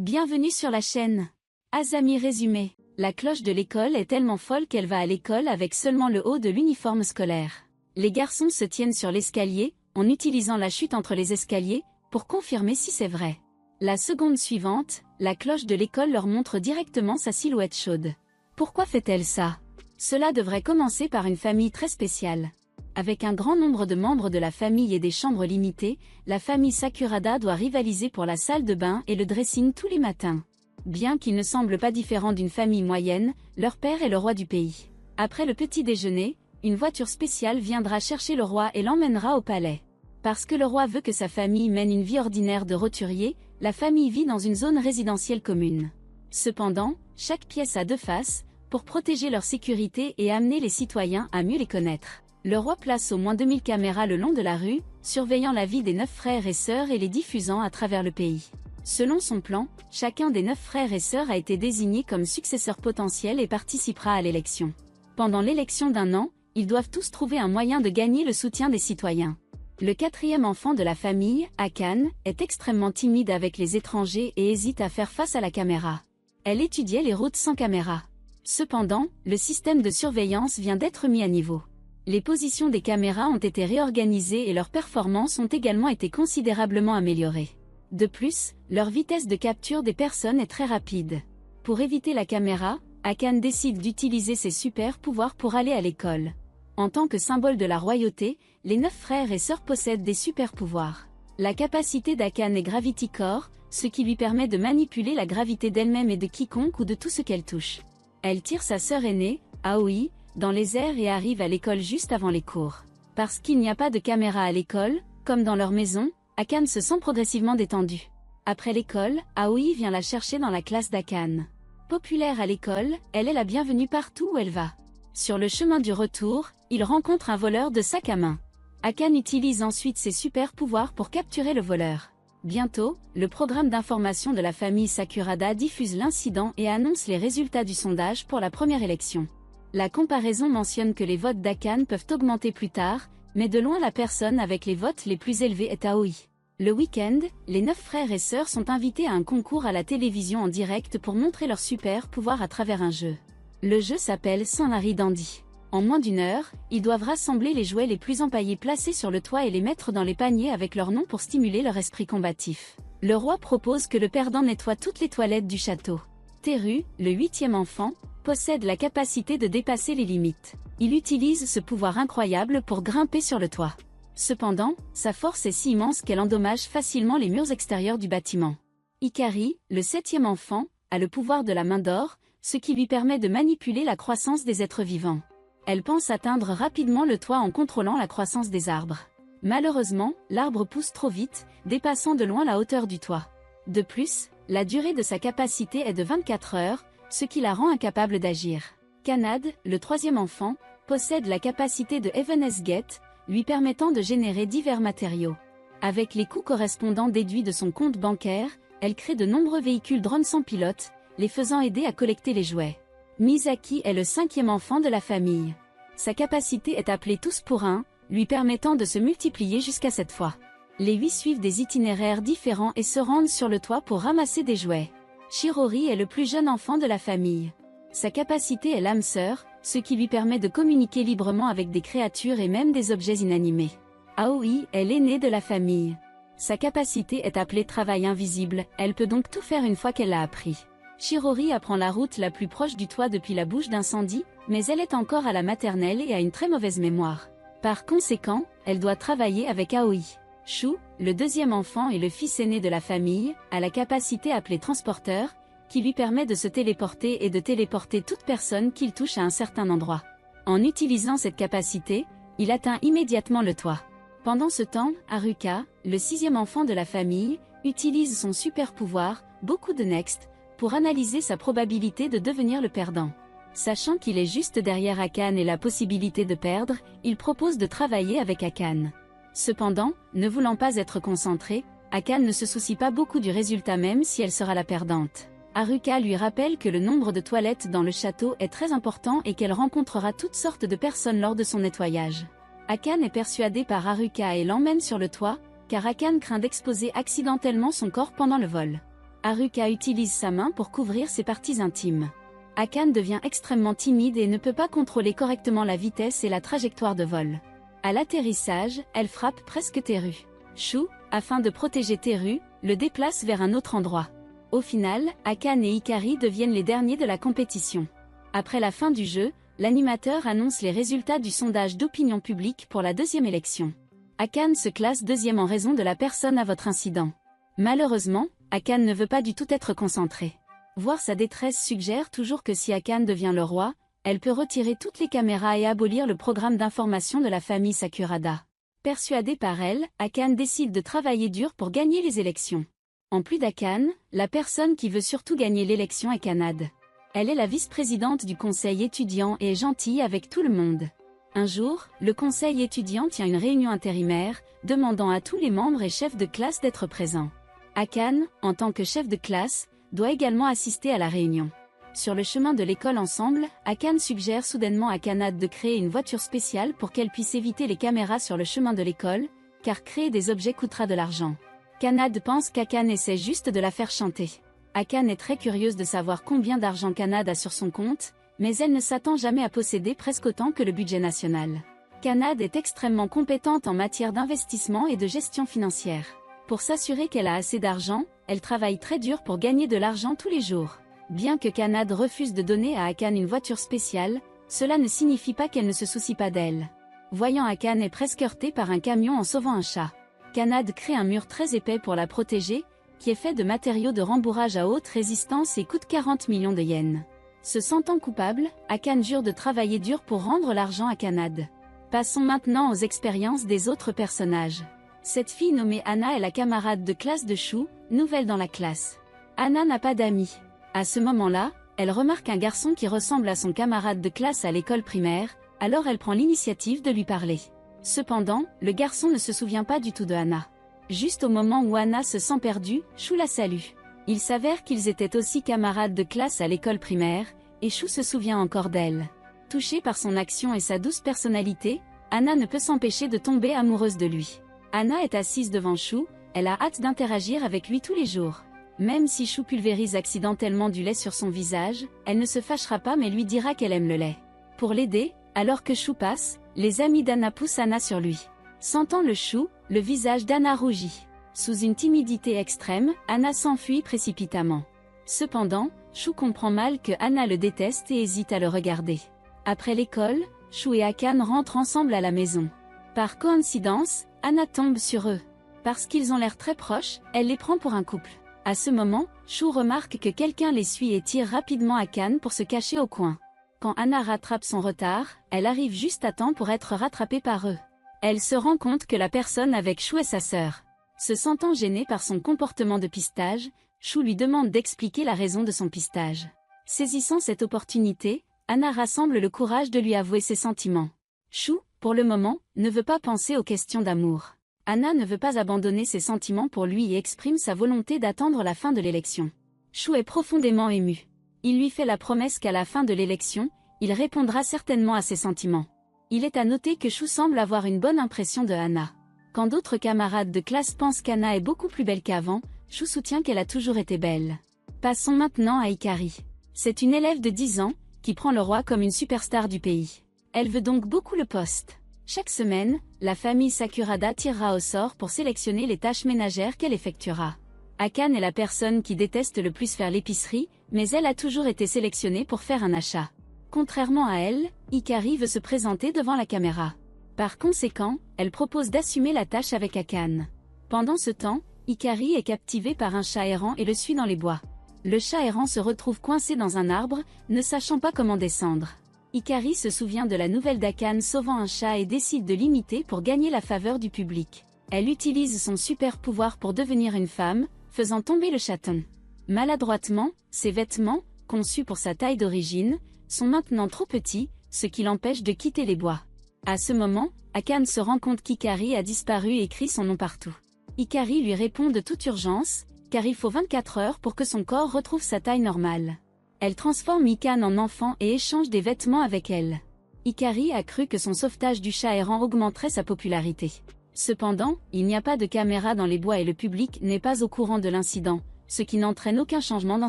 Bienvenue sur la chaîne. Azami résumé. La cloche de l'école est tellement folle qu'elle va à l'école avec seulement le haut de l'uniforme scolaire. Les garçons se tiennent sur l'escalier, en utilisant la chute entre les escaliers, pour confirmer si c'est vrai. La seconde suivante, la cloche de l'école leur montre directement sa silhouette chaude. Pourquoi fait-elle ça? Cela devrait commencer par une famille très spéciale. Avec un grand nombre de membres de la famille et des chambres limitées, la famille Sakurada doit rivaliser pour la salle de bain et le dressing tous les matins. Bien qu'ils ne semblent pas différents d'une famille moyenne, leur père est le roi du pays. Après le petit déjeuner, une voiture spéciale viendra chercher le roi et l'emmènera au palais. Parce que le roi veut que sa famille mène une vie ordinaire de roturier, la famille vit dans une zone résidentielle commune. Cependant, chaque pièce a deux faces, pour protéger leur sécurité et amener les citoyens à mieux les connaître. Le roi place au moins 2000 caméras le long de la rue, surveillant la vie des 9 frères et sœurs et les diffusant à travers le pays. Selon son plan, chacun des 9 frères et sœurs a été désigné comme successeur potentiel et participera à l'élection. Pendant l'élection d'un an, ils doivent tous trouver un moyen de gagner le soutien des citoyens. Le quatrième enfant de la famille, Akane, est extrêmement timide avec les étrangers et hésite à faire face à la caméra. Elle étudiait les routes sans caméra. Cependant, le système de surveillance vient d'être mis à niveau. Les positions des caméras ont été réorganisées et leurs performances ont également été considérablement améliorées. De plus, leur vitesse de capture des personnes est très rapide. Pour éviter la caméra, Akane décide d'utiliser ses super pouvoirs pour aller à l'école. En tant que symbole de la royauté, les 9 frères et sœurs possèdent des super pouvoirs. La capacité d'Akane est Gravity Core, ce qui lui permet de manipuler la gravité d'elle-même et de quiconque ou de tout ce qu'elle touche. Elle tire sa sœur aînée, Aoi, dans les airs et arrive à l'école juste avant les cours. Parce qu'il n'y a pas de caméra à l'école, comme dans leur maison, Akane se sent progressivement détendue. Après l'école, Aoi vient la chercher dans la classe d'Akane. Populaire à l'école, elle est la bienvenue partout où elle va. Sur le chemin du retour, il rencontre un voleur de sac à main. Akane utilise ensuite ses super pouvoirs pour capturer le voleur. Bientôt, le programme d'information de la famille Sakurada diffuse l'incident et annonce les résultats du sondage pour la première élection. La comparaison mentionne que les votes d'Akane peuvent augmenter plus tard, mais de loin la personne avec les votes les plus élevés est Aoi. Le week-end, les 9 frères et sœurs sont invités à un concours à la télévision en direct pour montrer leur super pouvoir à travers un jeu. Le jeu s'appelle Sanari Dandy. En moins d'une heure, ils doivent rassembler les jouets les plus empaillés placés sur le toit et les mettre dans les paniers avec leur nom pour stimuler leur esprit combatif. Le roi propose que le perdant nettoie toutes les toilettes du château. Teru, le 8e enfant, possède la capacité de dépasser les limites. Il utilise ce pouvoir incroyable pour grimper sur le toit. Cependant, sa force est si immense qu'elle endommage facilement les murs extérieurs du bâtiment. Ikari, le 7e enfant, a le pouvoir de la main d'or, ce qui lui permet de manipuler la croissance des êtres vivants. Elle pense atteindre rapidement le toit en contrôlant la croissance des arbres. Malheureusement, l'arbre pousse trop vite, dépassant de loin la hauteur du toit. De plus, la durée de sa capacité est de 24 heures, ce qui la rend incapable d'agir. Kanade, le 3e enfant, possède la capacité de Heaven's Gate, lui permettant de générer divers matériaux. Avec les coûts correspondants déduits de son compte bancaire, elle crée de nombreux véhicules drones sans pilote, les faisant aider à collecter les jouets. Misaki est le 5e enfant de la famille. Sa capacité est appelée tous pour un, lui permettant de se multiplier jusqu'à 7 fois. Les 8 suivent des itinéraires différents et se rendent sur le toit pour ramasser des jouets. Shirori est le plus jeune enfant de la famille. Sa capacité est l'âme sœur, ce qui lui permet de communiquer librement avec des créatures et même des objets inanimés. Aoi est l'aînée de la famille. Sa capacité est appelée travail invisible, elle peut donc tout faire une fois qu'elle l'a appris. Shirori apprend la route la plus proche du toit depuis la bouche d'incendie, mais elle est encore à la maternelle et a une très mauvaise mémoire. Par conséquent, elle doit travailler avec Aoi. Shu, le 2e enfant et le fils aîné de la famille, a la capacité appelée transporteur, qui lui permet de se téléporter et de téléporter toute personne qu'il touche à un certain endroit. En utilisant cette capacité, il atteint immédiatement le toit. Pendant ce temps, Haruka, le 6e enfant de la famille, utilise son super pouvoir, beaucoup de Next, pour analyser sa probabilité de devenir le perdant. Sachant qu'il est juste derrière Akane et la possibilité de perdre, il propose de travailler avec Akane. Cependant, ne voulant pas être concentré, Akane ne se soucie pas beaucoup du résultat même si elle sera la perdante. Haruka lui rappelle que le nombre de toilettes dans le château est très important et qu'elle rencontrera toutes sortes de personnes lors de son nettoyage. Akane est persuadé par Haruka et l'emmène sur le toit, car Akane craint d'exposer accidentellement son corps pendant le vol. Haruka utilise sa main pour couvrir ses parties intimes. Akane devient extrêmement timide et ne peut pas contrôler correctement la vitesse et la trajectoire de vol. À l'atterrissage, elle frappe presque Teru. Shu, afin de protéger Teru, le déplace vers un autre endroit. Au final, Akane et Hikari deviennent les derniers de la compétition. Après la fin du jeu, l'animateur annonce les résultats du sondage d'opinion publique pour la deuxième élection. Akane se classe deuxième en raison de la personne à votre incident. Malheureusement, Akane ne veut pas du tout être concentré. Voir sa détresse suggère toujours que si Akane devient le roi, elle peut retirer toutes les caméras et abolir le programme d'information de la famille Sakurada. Persuadée par elle, Akane décide de travailler dur pour gagner les élections. En plus d'Akane, la personne qui veut surtout gagner l'élection est Kanade. Elle est la vice-présidente du conseil étudiant et est gentille avec tout le monde. Un jour, le conseil étudiant tient une réunion intérimaire, demandant à tous les membres et chefs de classe d'être présents. Akane, en tant que chef de classe, doit également assister à la réunion. Sur le chemin de l'école ensemble, Akane suggère soudainement à Kanade de créer une voiture spéciale pour qu'elle puisse éviter les caméras sur le chemin de l'école, car créer des objets coûtera de l'argent. Kanade pense qu'Akane essaie juste de la faire chanter. Akane est très curieuse de savoir combien d'argent Kanade a sur son compte, mais elle ne s'attend jamais à posséder presque autant que le budget national. Kanade est extrêmement compétente en matière d'investissement et de gestion financière. Pour s'assurer qu'elle a assez d'argent, elle travaille très dur pour gagner de l'argent tous les jours. Bien que Kanade refuse de donner à Akane une voiture spéciale, cela ne signifie pas qu'elle ne se soucie pas d'elle. Voyant Akane est presque heurtée par un camion en sauvant un chat. Kanade crée un mur très épais pour la protéger, qui est fait de matériaux de rembourrage à haute résistance et coûte 40 millions de yens. Se sentant coupable, Akane jure de travailler dur pour rendre l'argent à Kanade. Passons maintenant aux expériences des autres personnages. Cette fille nommée Anna est la camarade de classe de Shu, nouvelle dans la classe. Anna n'a pas d'amis. À ce moment-là, elle remarque un garçon qui ressemble à son camarade de classe à l'école primaire, alors elle prend l'initiative de lui parler. Cependant, le garçon ne se souvient pas du tout de Anna. Juste au moment où Anna se sent perdue, Shu la salue. Il s'avère qu'ils étaient aussi camarades de classe à l'école primaire, et Shu se souvient encore d'elle. Touchée par son action et sa douce personnalité, Anna ne peut s'empêcher de tomber amoureuse de lui. Anna est assise devant Shu, elle a hâte d'interagir avec lui tous les jours. Même si Shu pulvérise accidentellement du lait sur son visage, elle ne se fâchera pas mais lui dira qu'elle aime le lait. Pour l'aider, alors que Shu passe, les amis d'Anna poussent Anna sur lui. Sentant le Shu, le visage d'Anna rougit. Sous une timidité extrême, Anna s'enfuit précipitamment. Cependant, Shu comprend mal que Anna le déteste et hésite à le regarder. Après l'école, Shu et Akane rentrent ensemble à la maison. Par coïncidence, Anna tombe sur eux. Parce qu'ils ont l'air très proches, elle les prend pour un couple. À ce moment, Shu remarque que quelqu'un les suit et tire rapidement Akane pour se cacher au coin. Quand Anna rattrape son retard, elle arrive juste à temps pour être rattrapée par eux. Elle se rend compte que la personne avec Shu est sa sœur. Se sentant gênée par son comportement de pistage, Shu lui demande d'expliquer la raison de son pistage. Saisissant cette opportunité, Anna rassemble le courage de lui avouer ses sentiments. Shu, pour le moment, ne veut pas penser aux questions d'amour. Anna ne veut pas abandonner ses sentiments pour lui et exprime sa volonté d'attendre la fin de l'élection. Shu est profondément ému. Il lui fait la promesse qu'à la fin de l'élection, il répondra certainement à ses sentiments. Il est à noter que Shu semble avoir une bonne impression de Anna. Quand d'autres camarades de classe pensent qu'Anna est beaucoup plus belle qu'avant, Shu soutient qu'elle a toujours été belle. Passons maintenant à Hikari. C'est une élève de 10 ans, qui prend le roi comme une superstar du pays. Elle veut donc beaucoup le poste. Chaque semaine, la famille Sakurada tirera au sort pour sélectionner les tâches ménagères qu'elle effectuera. Akane est la personne qui déteste le plus faire l'épicerie, mais elle a toujours été sélectionnée pour faire un achat. Contrairement à elle, Hikari veut se présenter devant la caméra. Par conséquent, elle propose d'assumer la tâche avec Akane. Pendant ce temps, Hikari est captivée par un chat errant et le suit dans les bois. Le chat errant se retrouve coincé dans un arbre, ne sachant pas comment descendre. Hikari se souvient de la nouvelle d'Akane sauvant un chat et décide de l'imiter pour gagner la faveur du public. Elle utilise son super pouvoir pour devenir une femme, faisant tomber le chaton. Maladroitement, ses vêtements, conçus pour sa taille d'origine, sont maintenant trop petits, ce qui l'empêche de quitter les bois. À ce moment, Akane se rend compte qu'Hikari a disparu et crie son nom partout. Hikari lui répond de toute urgence, car il faut 24 heures pour que son corps retrouve sa taille normale. Elle transforme Akane en enfant et échange des vêtements avec elle. Hikari a cru que son sauvetage du chat errant augmenterait sa popularité. Cependant, il n'y a pas de caméra dans les bois et le public n'est pas au courant de l'incident, ce qui n'entraîne aucun changement dans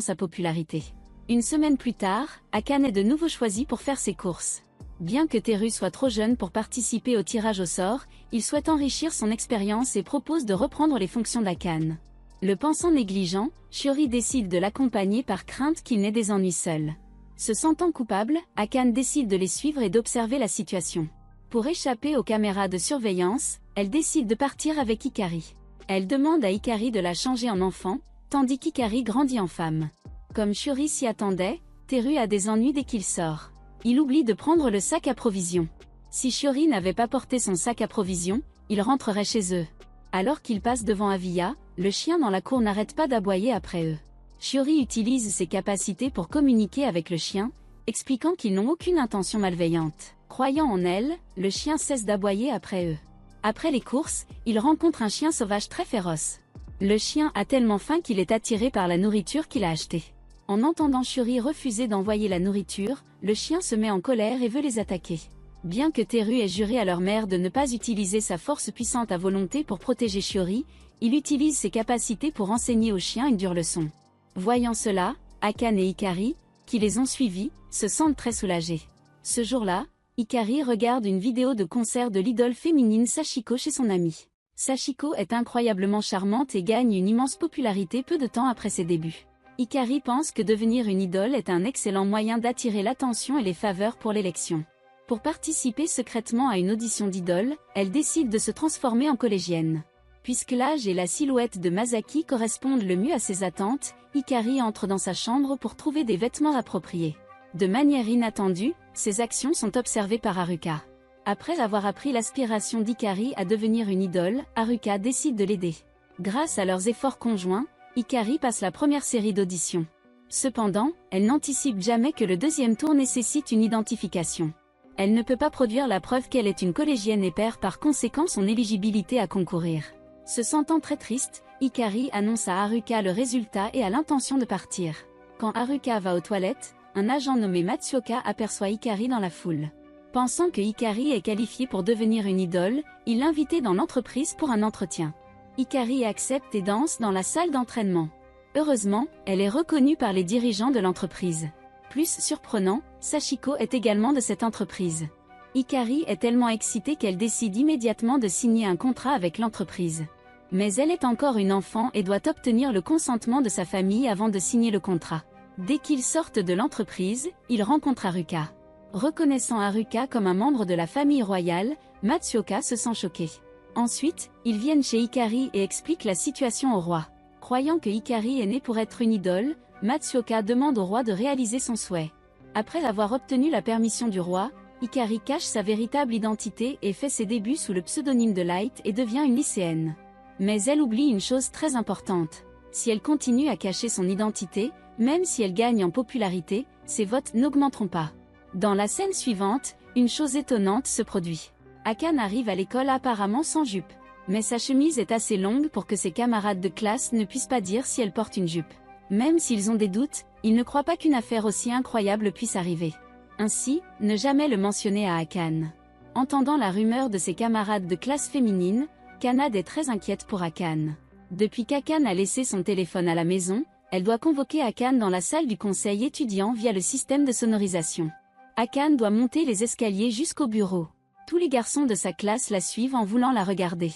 sa popularité. Une semaine plus tard, Akane est de nouveau choisi pour faire ses courses. Bien que Teru soit trop jeune pour participer au tirage au sort, il souhaite enrichir son expérience et propose de reprendre les fonctions d'Akane. Le pensant négligent, Shiori décide de l'accompagner par crainte qu'il n'ait des ennuis seul. Se sentant coupable, Akane décide de les suivre et d'observer la situation. Pour échapper aux caméras de surveillance, elle décide de partir avec Hikari. Elle demande à Hikari de la changer en enfant, tandis qu'Hikari grandit en femme. Comme Shiori s'y attendait, Teru a des ennuis dès qu'il sort. Il oublie de prendre le sac à provisions. Si Shiori n'avait pas porté son sac à provisions, il rentrerait chez eux. Alors qu'ils passent devant Aviya, le chien dans la cour n'arrête pas d'aboyer après eux. Shiori utilise ses capacités pour communiquer avec le chien, expliquant qu'ils n'ont aucune intention malveillante. Croyant en elle, le chien cesse d'aboyer après eux. Après les courses, il rencontre un chien sauvage très féroce. Le chien a tellement faim qu'il est attiré par la nourriture qu'il a achetée. En entendant Shiori refuser d'envoyer la nourriture, le chien se met en colère et veut les attaquer. Bien que Teru ait juré à leur mère de ne pas utiliser sa force puissante à volonté pour protéger Shiori, il utilise ses capacités pour enseigner au chien une dure leçon. Voyant cela, Akane et Hikari, qui les ont suivis, se sentent très soulagés. Ce jour-là, Hikari regarde une vidéo de concert de l'idole féminine Sachiko chez son amie. Sachiko est incroyablement charmante et gagne une immense popularité peu de temps après ses débuts. Hikari pense que devenir une idole est un excellent moyen d'attirer l'attention et les faveurs pour l'élection. Pour participer secrètement à une audition d'idole, elle décide de se transformer en collégienne. Puisque l'âge et la silhouette de Masaki correspondent le mieux à ses attentes, Hikari entre dans sa chambre pour trouver des vêtements appropriés. De manière inattendue, ses actions sont observées par Haruka. Après avoir appris l'aspiration d'Hikari à devenir une idole, Haruka décide de l'aider. Grâce à leurs efforts conjoints, Hikari passe la première série d'auditions. Cependant, elle n'anticipe jamais que le deuxième tour nécessite une identification. Elle ne peut pas produire la preuve qu'elle est une collégienne et perd par conséquent son éligibilité à concourir. Se sentant très triste, Hikari annonce à Haruka le résultat et a l'intention de partir. Quand Haruka va aux toilettes, un agent nommé Matsuoka aperçoit Hikari dans la foule. Pensant que Hikari est qualifiée pour devenir une idole, il l'invite dans l'entreprise pour un entretien. Hikari accepte et danse dans la salle d'entraînement. Heureusement, elle est reconnue par les dirigeants de l'entreprise. Plus surprenant, Sachiko est également de cette entreprise. Hikari est tellement excitée qu'elle décide immédiatement de signer un contrat avec l'entreprise. Mais elle est encore une enfant et doit obtenir le consentement de sa famille avant de signer le contrat. Dès qu'ils sortent de l'entreprise, ils rencontrent Haruka. Reconnaissant Haruka comme un membre de la famille royale, Matsuoka se sent choqué. Ensuite, ils viennent chez Hikari et expliquent la situation au roi. Croyant que Hikari est née pour être une idole, Matsuoka demande au roi de réaliser son souhait. Après avoir obtenu la permission du roi, Hikari cache sa véritable identité et fait ses débuts sous le pseudonyme de Light et devient une lycéenne. Mais elle oublie une chose très importante. Si elle continue à cacher son identité, même si elle gagne en popularité, ses votes n'augmenteront pas. Dans la scène suivante, une chose étonnante se produit. Akane arrive à l'école apparemment sans jupe. Mais sa chemise est assez longue pour que ses camarades de classe ne puissent pas dire si elle porte une jupe. Même s'ils ont des doutes, ils ne croient pas qu'une affaire aussi incroyable puisse arriver. Ainsi, ne jamais le mentionner à Akane. Entendant la rumeur de ses camarades de classe féminine, Kanade est très inquiète pour Akane. Depuis qu'Akane a laissé son téléphone à la maison, elle doit convoquer Akane dans la salle du conseil étudiant via le système de sonorisation. Akane doit monter les escaliers jusqu'au bureau. Tous les garçons de sa classe la suivent en voulant la regarder.